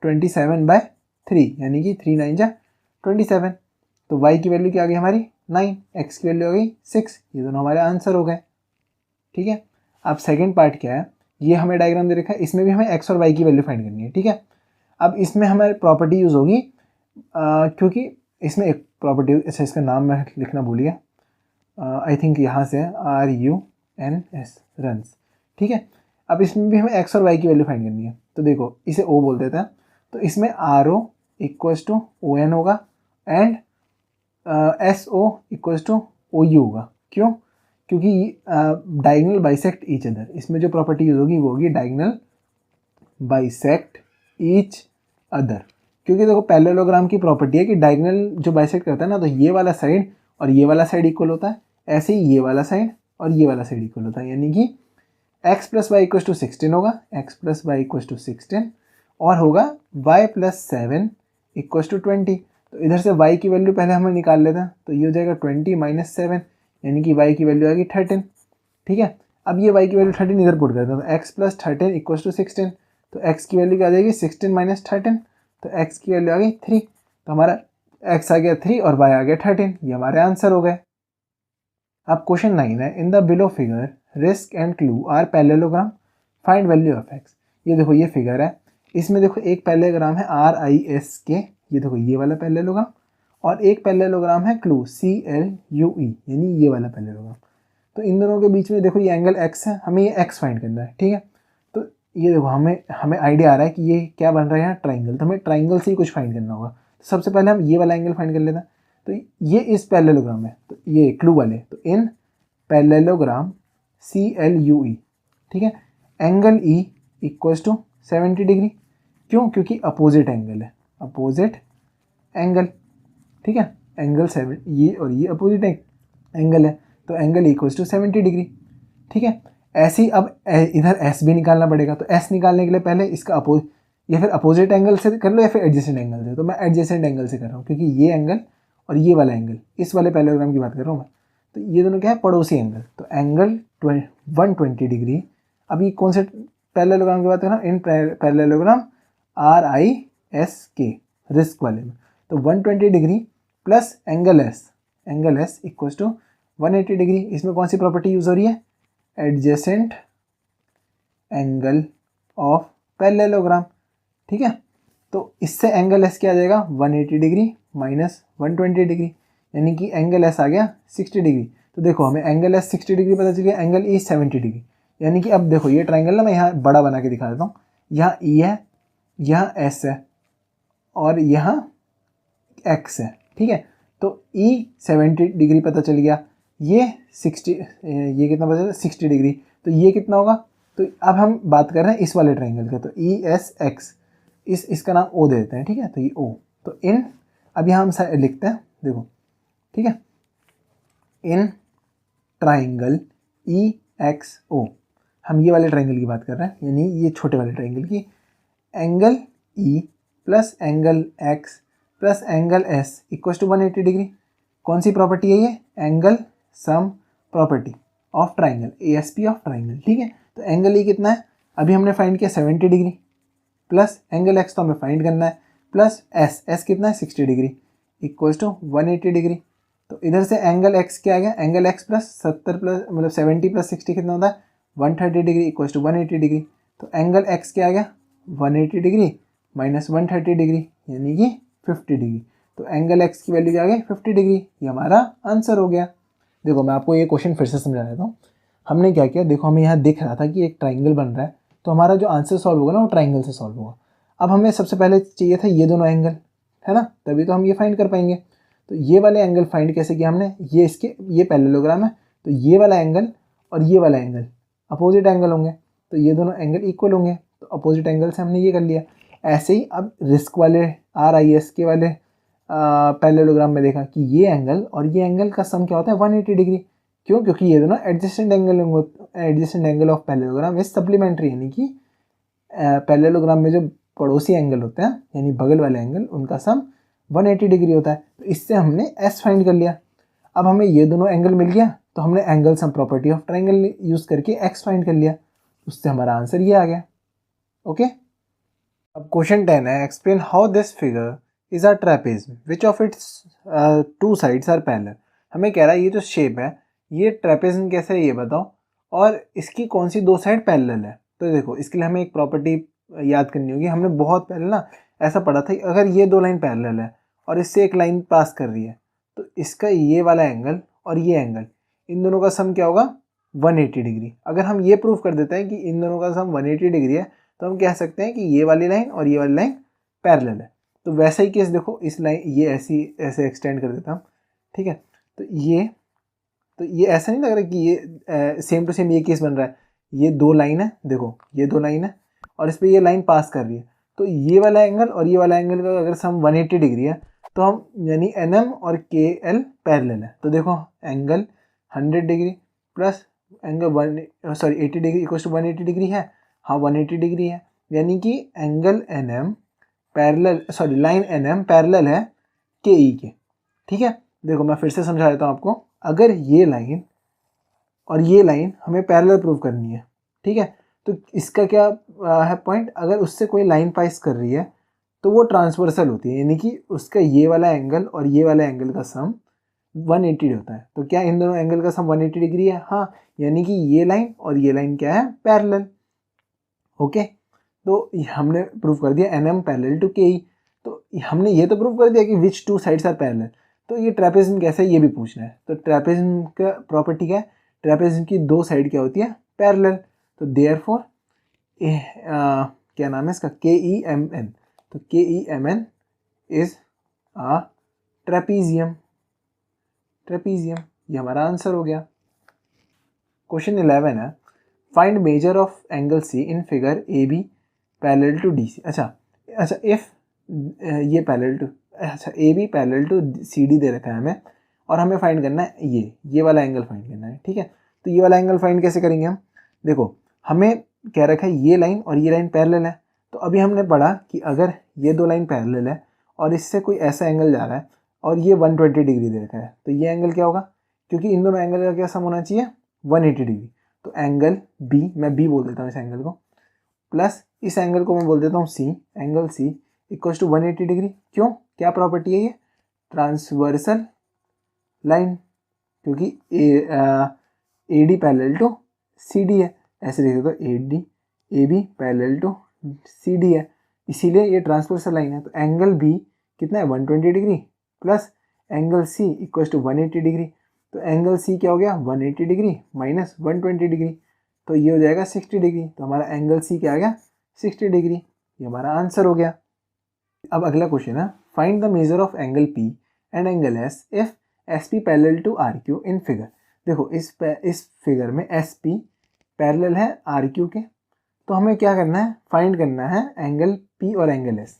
27/3, यानी कि 3 9 जा 27। तो y की वैल्यू क्या आ गई हमारी 9, x की वैल्यू आ गई 6। ये दोनों हमारे आंसर हो गए। ठीक है, अब सेकंड पार्ट क्या है, ये हमें डायग्राम दे रखा है, इसमें भी हमें x और y की वैल्यू फाइंड करनी है। ठीक है, अब इसमें हमारी प्रॉपर्टी यूज़ होगी क्योंकि इसमें एक प्रॉपर्टी, अच्छा इसका नाम मैं लिखना भूल गया, आई थिंक यहाँ से RUNS रन्स। ठीक है, अब इसमें भी हमें x और y की वैल्यू फाइंड करनी है। तो देखो इसे O बोल देते हैं, तो इसमें RO इक्वल्स टू ON होगा and SO equals to OU होगा। क्यों? क्योंकि डायगोनल बाइसेक्ट ईच अदर, इसमें जो प्रॉपर्टी यूज़ होगी वो होगी डायगोनल बाइसेक्ट ईच अदर। क्योंकि देखो पैरेललोग्राम की प्रॉपर्टी है कि डायगोनल जो बाइसेक्ट करता है ना, तो ये वाला साइड और ये वाला साइड इक्वल होता है, ऐसे ही ये वाला साइड और ये वाला साइड इक्वल होता है, यानी कि x + y इक्वल्स टू 16 होगा, x + y इक्वल्स टू 16 और होगा y + 7 इक्वल्स टू 20। तो इधर से y की वैल्यू पहले हमें निकाल लेते हैं, तो ये हो जाएगा 20 - 7, यानी कि y की वैल्यू आएगी 13। ठीक है, अब ये y की वैल्यू 13 इधर पुट करते हैं, तो x + 13 इक्वल्स टू 16, तो x की वैल्यू क्या आ जाएगी 16 - 13, तो x की वैल्यू आ गई 3। तो हमारा x आ गया 3 और y आ गया 13, ये हमारे आंसर हो गए। अब क्वेश्चन 9 है, in the below figure risk and clue are parallelogram, find value of x। ये देखो ये फिगर है, इसमें देखो एक पैरेललोग्राम है RISK, ये देखो ये वाला पैरेललोग्राम, और एक पैरेललोग्राम है क्लू CLUE, यानी ये वाला पैरेललोग्राम। तो इन दोनों के बीच में देखो ये एंगल x है, हमें ये x फाइंड करना है। ठीक है, तो ये देखो हमें आइडिया आ रहा है कि ये क्या बन रहा है यहाँ ट्राइंगल, तो हमें ट्राइंगल से ही कुछ फाइंड करना होगा। तो सबसे पहले हम ये वाला एंगल फाइंड कर लेते हैं। तो ये इस पैरेललोग्राम में, तो ये क्लू वाले, तो इन पैरेललोग्राम CLUE, ठीक है, angle E equals to 70 degree. क्यों? क्योंकि अपोजिट एंगल है, अपोजिट एंगल। ठीक है, एंगल 7, ये और ये अपोजिट एंगल है, तो एंगल इक्वल्स टू 70 डिग्री। ठीक है, ऐसे ही अब इधर S भी निकालना पड़ेगा, तो S निकालने के लिए पहले इसका या फिर अपोजिट एंगल से कर लो या फिर एडजेसेंट एंगल से। तो मैं एडजेसेंट एंगल से कर रहा हूँ क्योंकि ये एंगल और ये वाला एंगल, इस वाले पैरेललोग्राम की बात कर रहा हूँ मैं, तो ये दोनों क्या है पड़ोसी एंगल, तो एंगल 120 डिग्री। अभी कौन से पैरेललोग्राम की बात कर रहा हूँ? इन पैरेललोग्राम RISK, रिस्क वाले में, तो 120 degree plus angle S equals to 180 degree. इसमें कौन सी प्रॉपर्टी यूज हो रही है? Adjacent angle of parallelogram. ठीक है, तो इससे एंगल S क्या आ जाएगा 180 डिग्री माइनस 120 डिग्री, यानी कि एंगल S आ गया 60 डिग्री। तो देखो हमें एंगल S 60 डिग्री पता चल गया, एंगल E 70 डिग्री, यानी कि अब देखो ये ट्राइंगल ना मैं यहाँ बड़ा बना के दिखा देता हूँ, यहाँ E है, यहाँ S है और यहाँ X है। ठीक है, तो E 70 डिग्री पता चल गया, ये 60, ये कितना पता चला 60 डिग्री, तो ये कितना होगा? तो अब हम बात कर रहे हैं इस वाले ट्राइंगल का, तो ESX, इसका नाम O दे देते हैं। ठीक है, तो ये O, तो इन, अब यहाँ हम लिखते हैं, देखो ठीक है, इन ट्राइंगल EXO, हम ये वाले ट्राइंगल की बात कर रहे हैं, यानी ये छोटे वाले ट्राइंगल की, angle E plus angle X plus angle S equals to 180 degree. कौन सी प्रॉपर्टी है ये? Angle sum property of triangle, ASP of triangle. ठीक है, तो एंगल ई कितना है, अभी हमने फाइंड किया 70 डिग्री, प्लस एंगल एक्स तो हमें फाइंड करना है, प्लस एस कितना है 60 डिग्री इक्वल्स टू 180 डिग्री। तो इधर से एंगल एक्स क्या आ गया, एंगल एक्स प्लस 70 प्लस मतलब 70 प्लस 60 कितना होता है 130 डिग्री इक्वल्स टू 180 डिग्री। तो एंगल एक्स क्या आ गया 180 डिग्री माइनस 130 डिग्री यानी कि 50 डिग्री। तो एंगल एक्स की वैल्यू क्या आ गई 50 डिग्री, ये हमारा आंसर हो गया। देखो मैं आपको ये क्वेश्चन फिर से समझा देता हूँ। हमने क्या किया, देखो हमें यहाँ दिख रहा था कि एक ट्राइंगल बन रहा है, तो हमारा जो आंसर सॉल्व होगा ना वो ट्राइंगल से सॉल्व होगा। अब हमें सबसे पहले चाहिए था ये दोनों एंगल, है ना, तभी तो हम ये फाइंड कर पाएंगे। तो ये वाले एंगल फाइंड कैसे किया हमने, ये इसके ये पैरेललोग्राम है, तो ये वाला एंगल और ये वाला एंगल अपोजिट एंगल होंगे, तो ये दोनों एंगल इक्वल होंगे, तो अपोजिट एंगल से हमने ये कर लिया। ऐसे ही अब रिस्क वाले RIS के वाले पैरेललोग्राम में देखा कि ये एंगल और ये एंगल का सम क्या होता है 180 डिग्री। क्यों, क्योंकि ये दोनों adjacent angle of parallelogram is supplementary, यानी कि पैरेललोग्राम में जो पड़ोसी एंगल होते हैं यानी बगल वाले एंगल उनका सम 180 डिग्री होता है। तो इससे हमने एस फाइंड कर लिया। अब हमें ये दोनों एंगल मिल गया, तो हमने angle sum property of triangle use करके एक्स फाइंड कर लिया, उससे हमारा आंसर ये आ गया। ओके, अब क्वेश्चन 10 है, explain how this figure is a trapezium which of its two sides are parallel. हमें कह रहा है ये जो शेप है ये ट्रेपेजियम कैसे है ये बताओ, और इसकी कौन सी दो साइड पैरेलल है। तो देखो इसके लिए हमें एक प्रॉपर्टी याद करनी होगी, हमने बहुत पहले ना ऐसा पढ़ा था कि अगर ये दो लाइन पैरेलल है और इससे एक लाइन पास कर रही है, तो इसका ये वाला एंगल और ये एंगल इन दोनों का सम क्या होगा 180 डिग्री। अगर हम ये प्रूव कर देते हैं कि इन दोनों का सम 180 डिग्री है, तो हम कह सकते हैं कि ये वाली लाइन और ये वाली लाइन पैरेलल है। तो वैसा ही केस देखो, इस लाइन ये ऐसे एक्सटेंड कर देता हूँ, ठीक है। तो ये ऐसा नहीं लग रहा कि ये सेम टू सेम ये केस बन रहा है। ये दो लाइन है, देखो ये दो लाइन है और इस पर ये लाइन पास कर रही है, तो ये वाला एंगल और ये वाला एंगल का अगर सम 180 डिग्री है, तो हम यानी NM और KL पैरेलल है। तो देखो angle 100 degree plus angle 80 degree equals to 180 degree है, हाँ 180 डिग्री है, यानी कि angle NM parallel line NM parallel है KE के। ठीक है, देखो मैं फिर से समझा देता हूँ आपको। अगर ये लाइन और ये लाइन हमें पैरेलल प्रूव करनी है, ठीक है, तो इसका क्या है पॉइंट, अगर उससे कोई लाइन पास कर रही है तो वो ट्रांसवर्सल होती है, यानी कि उसका ये वाला एंगल और ये वाला एंगल का सम 180 होता है। तो क्या इन दोनों एंगल का सम 180 डिग्री है, हाँ, यानी कि ये लाइन और ये लाइन क्या है पैरेलल। ओके, तो हमने प्रूव कर दिया NM पैरेलल टू KE। तो हमने ये तो प्रूव कर दिया कि विच टू साइड्स आर पैरेलल। तो ये ट्रेपेजियम कैसे है ये भी पूछना है। तो ट्रेपेजियम का प्रॉपर्टी क्या है, ट्रेपेजियम की दो साइड क्या होती है पैरेलल। तो देयरफॉर क्या नाम है इसका KEMN। तो KEMN इज अ ट्रेपेजियम। ये हमारा आंसर हो गया। क्वेश्चन 11 है, find measure of angle C in figure AB parallel to DC। अच्छा इफ ये parallel to AB parallel to CD दे रखा है हमें, और हमें फाइंड करना है ये वाला एंगल फाइंड करना है। ठीक है, तो ये वाला एंगल फाइंड कैसे करेंगे हम, देखो हमें कह रखा है ये लाइन और ये लाइन पैरेलल है। तो अभी हमने पढ़ा कि अगर ये दो लाइन पैरेलल है और इससे कोई ऐसा एंगल जा रहा है और ये 120 डिग्री दे रखा है, तो ये एंगल क्या होगा, क्योंकि इन दोनों एंगल का क्या सम होना चाहिए 180 डिग्री। तो एंगल B, मैं B बोल देता हूँ इस एंगल को, प्लस इस एंगल को मैं बोल देता हूँ C, angle C equals to 180 degree. क्यों, क्या प्रॉपर्टी है ये, ट्रांसवर्सल लाइन, क्योंकि AD पैरेलल टू CD है, ऐसे लिखे तो AB पैरेलल टू CD है, इसीलिए ये ट्रांसवर्सल लाइन है। तो एंगल B कितना है 120 degree plus angle C equals to 180 degree. तो एंगल C क्या हो गया 180 डिग्री माइनस 120 डिग्री, तो ये हो जाएगा 60 डिग्री। तो हमारा एंगल C क्या आ गया 60 डिग्री, ये हमारा आंसर हो गया। अब अगला क्वेश्चन है, find the measure of angle P and angle S if SP parallel to RQ in figure. देखो इस फिगर में SP पैरेलल है RQ के, तो हमें क्या करना है, फाइंड करना है एंगल P और एंगल S।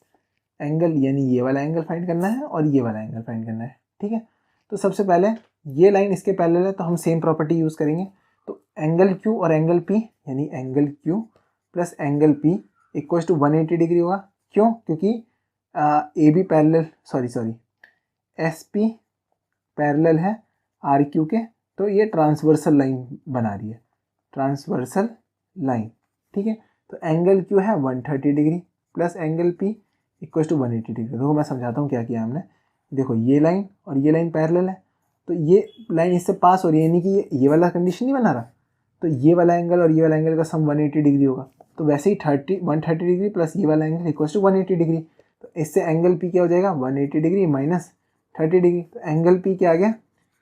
एंगल यानी ये वाला एंगल फाइंड करना है और ये वाला एंगल फाइंड करना है। ठीक है, तो सबसे पहले ये लाइन इसके पैरेलल है, तो हम सेम प्रॉपर्टी यूज़ करेंगे। तो एंगल Q और एंगल P यानी angle Q plus angle P equals to 180 degree होगा। क्यों, क्योंकि AB पैरेलल SP पैरेलल है RQ के, तो ये ट्रांसवर्सल लाइन बना रही है, ट्रांसवर्सल लाइन, ठीक है। तो एंगल क्यू है 130 degree plus angle P equal to 180 degree. देखो मैं समझाता हूँ क्या किया हमने। देखो ये लाइन और ये लाइन पैरेलल है, तो ये लाइन इससे पास हो रही है, यानी कि ये वाला कंडीशन नहीं बना रहा, तो ये वाला एंगल और ये वाला एंगल का सम 180 डिग्री होगा। तो वैसे ही 130 डिग्री प्लस ये वाला एंगल इक्वल टू 180 डिग्री। तो इससे एंगल पी क्या हो जाएगा, 180 डिग्री माइनस 30 डिग्री। तो एंगल पी क्या आ गया,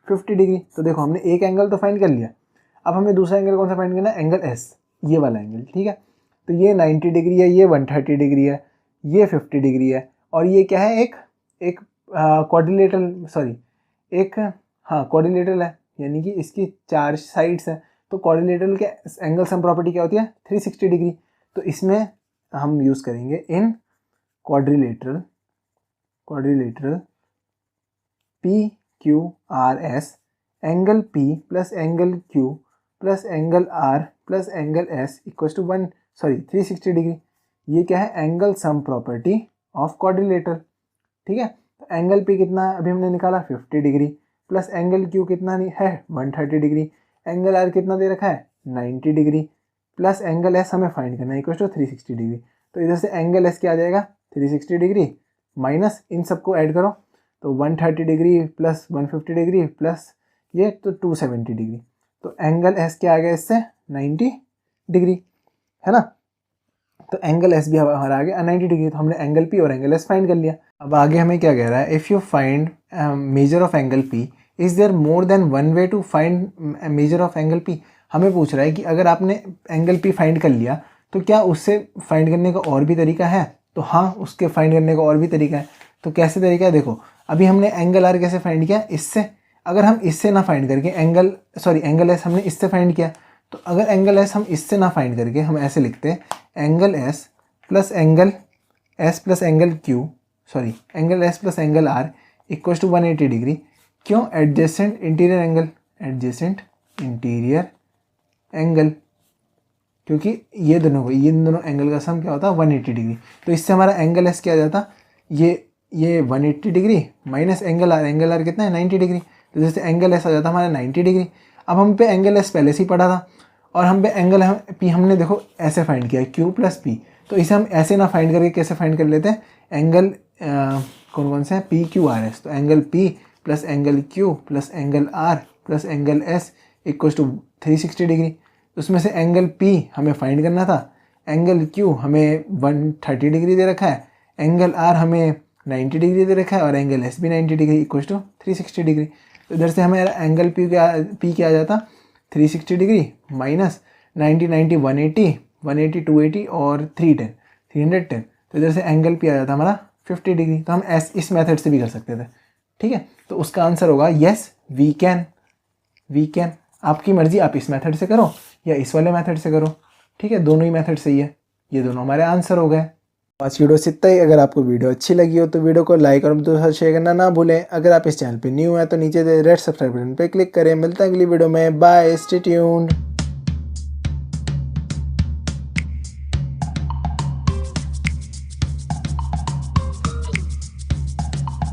50 डिग्री। तो देखो हमने एक एंगल तो फाइंड कर लिया, अब हमें दूसरा एंगल कौन सा फाइंड करना है, एंगल एस, ये वाला एंगल, ठीक है। तो ये 90 डिग्री है, ये 130 डिग्री है, ये 50 डिग्री है, और ये क्या है, एक क्वाड्रिलेटरल, सॉरी एक क्वाड्रिलेटरल है, यानी कि इसकी 4 साइड्स हैं। तो क्वाड्रिलेटरल के एंगल सम प्रॉपर्टी क्या होती है, 360 डिग्री। तो इसमें हम यूज़ करेंगे in quadrilateral P Q R S, angle P plus angle Q plus angle R plus angle S equal to 360 degree. ये क्या है, angle sum property of quadrilateral, ठीक है। तो एंगल पी कितना अभी हमने निकाला 50 डिग्री प्लस एंगल क्यू कितना है 130 डिग्री, एंगल आर कितना दे रखा है 90 डिग्री प्लस एंगल एस हमें फाइंड करना है इक्वल टू 360 डिग्री। तो इधर से एंगल एस क्या आ जाएगा 360 डिग्री माइनस इन सबको ऐड करो, तो 130 डिग्री प्लस 150 डिग्री प्लस ये तो 270 डिग्री। तो एंगल एस क्या आ गया इससे 90 डिग्री, है ना। तो एंगल एस भी हमारा आ गया 90 डिग्री। तो हमने एंगल पी और एंगल एस फाइंड कर लिया। अब आगे हमें क्या कह रहा है, if you find measure of angle P, is there more than one way to find measure of angle P. हमें पूछ रहा है कि अगर आपने एंगल पी फाइंड कर लिया तो क्या उससे फाइंड करने का और भी तरीका है। तो हाँ, उसके फाइंड करने का और भी तरीका है। तो कैसे तरीका है, देखो अभी हमने एंगल आर कैसे फाइंड किया, इससे। अगर हम इससे ना फाइंड करके एंगल एस हमने इससे फाइंड किया, तो अगर एंगल एस हम इससे ना फाइंड करके हम ऐसे लिखते हैं angle S plus angle Q, angle S plus angle R equal to 180 degree. क्यों, एडजेसेंट इंटीरियर एंगल, क्योंकि ये दोनों एंगल का सम क्या होता है 180 डिग्री। तो इससे हमारा एंगल एस क्या आ जाता, ये 180 डिग्री माइनस एंगल आर कितना है 90 डिग्री। तो जैसे एंगल एस आ जाता हमारा 90 डिग्री। अब हम पे एंगल एस पहले से ही पढ़ा था, और हम पे एंगल पी हमने देखो ऐसे फाइंड किया क्यू प्लस पी। तो इसे हम ऐसे ना फाइंड करके कैसे फाइंड कर लेते हैं, एंगल कौन से हैं, पी क्यू आर एस। तो angle P plus angle Q plus angle R plus angle S equal to 360 degree. उसमें से एंगल पी हमें फाइंड करना था, एंगल क्यू हमें 130 डिग्री दे रखा है, एंगल आर हमें 90 डिग्री दे रखा है, और एंगल एस भी 90 डिग्री इक्वल टू 360 डिग्री। तो इधर से हमें एंगल पी क्या आ जाता 360 डिग्री माइनस 90 180 280 और 310। तो इधर से एंगल पी आ जाता हमारा 50 डिग्री। तो हम इस मेथड से भी कर सकते थे, ठीक है। तो उसका आंसर होगा यस वी कैन। आपकी मर्जी, आप इस मेथड से करो या इस वाले मेथड से करो, ठीक है, दोनों ही मेथड सही है। ये दोनों हमारे आंसर हो गए। आज की वीडियो से इतना ही। अगर आपको वीडियो अच्छी लगी हो तो वीडियो को लाइक और दोस्तों से शेयर करना ना भूलें। अगर आप इस चैनल पे न्यू हैं तो नीचे रेड सब्सक्राइब बटन पे क्लिक करें। मिलते हैं अगली वीडियो में, बाय, स्टे ट्यून्ड।